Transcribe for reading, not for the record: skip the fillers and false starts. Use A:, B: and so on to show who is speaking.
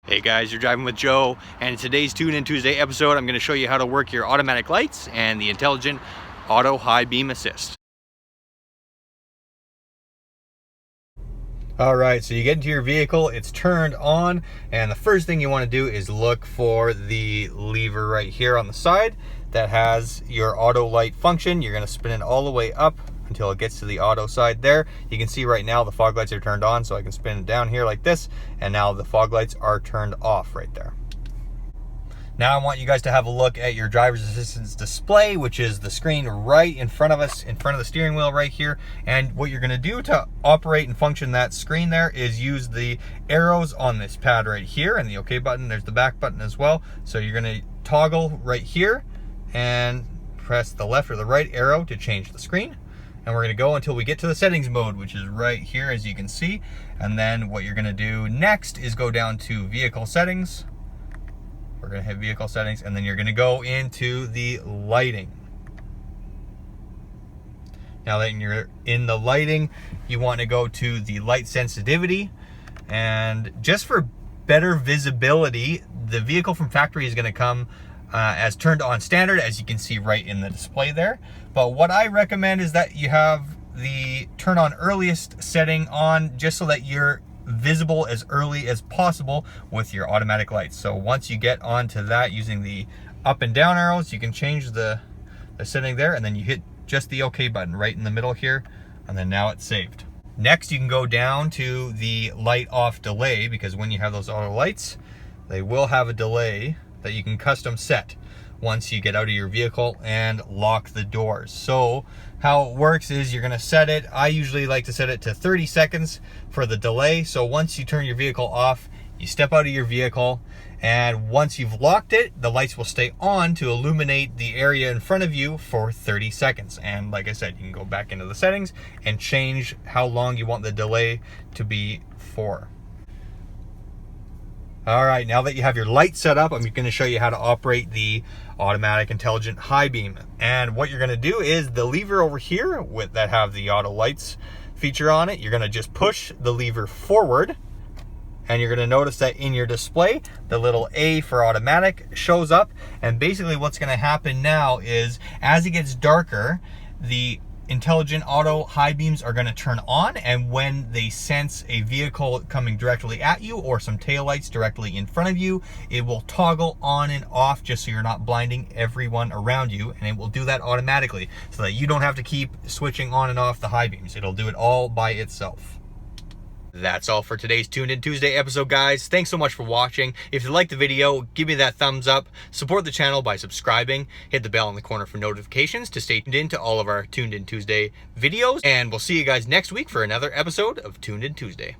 A: Hey guys, you're driving with Joe, and in today's Tune In Tuesday episode, I'm going to show you how to work your automatic lights and the intelligent auto high beam assist. Alright, so you get into your vehicle, it's turned on, and the first thing you want to do is look for the lever right here on the side that has your auto light function. You're going to spin it all the way up until it gets to the auto side there. You can see right now the fog lights are turned on, so I can spin it down here like this, and now the fog lights are turned off right there. Now I want you guys to have a look at your driver's assistance display, which is the screen right in front of us, in front of the steering wheel right here. And what you're gonna do to operate and function that screen there is use the arrows on this pad right here and the OK button. There's the back button as well. So you're gonna toggle right here and press the left or the right arrow to change the screen. And we're gonna go until we get to the settings mode, which is right here as you can see. And then what you're gonna do next is go down to vehicle settings. We're gonna hit vehicle settings, and then you're gonna go into the lighting. Now that you're in the lighting, you want to go to the light sensitivity, and just for better visibility, the vehicle from factory is gonna come as turned on standard, as you can see right in the display there. But what I recommend is that you have the turn on earliest setting on, just so that you're visible as early as possible with your automatic lights. So once you get onto that using the up and down arrows, you can change the setting there, and then you hit just the OK button right in the middle here, and then now it's saved. Next, you can go down to the light off delay, because when you have those auto lights, they will have a delay that you can custom set once you get out of your vehicle and lock the doors. So how it works is you're gonna set it, I usually like to set it to 30 seconds for the delay. So once you turn your vehicle off, you step out of your vehicle, and once you've locked it, the lights will stay on to illuminate the area in front of you for 30 seconds. And like I said, you can go back into the settings and change how long you want the delay to be for. All right, now that you have your light set up, I'm going to show you how to operate the automatic intelligent high beam. And what you're going to do is the lever over here that have the auto lights feature on it, you're going to just push the lever forward, and you're going to notice that in your display, the little A for automatic shows up. And basically what's going to happen now is as it gets darker, the intelligent auto high beams are going to turn on, and when they sense a vehicle coming directly at you or some taillights directly in front of you, it will toggle on and off just so you're not blinding everyone around you, and it will do that automatically so that you don't have to keep switching on and off the high beams. It'll do it all by itself. That's all for today's Tuned In Tuesday episode, guys. Thanks so much for watching. If you liked the video, give me that thumbs up. Support the channel by subscribing. Hit the bell in the corner for notifications to stay tuned in to all of our Tuned In Tuesday videos. And we'll see you guys next week for another episode of Tuned In Tuesday.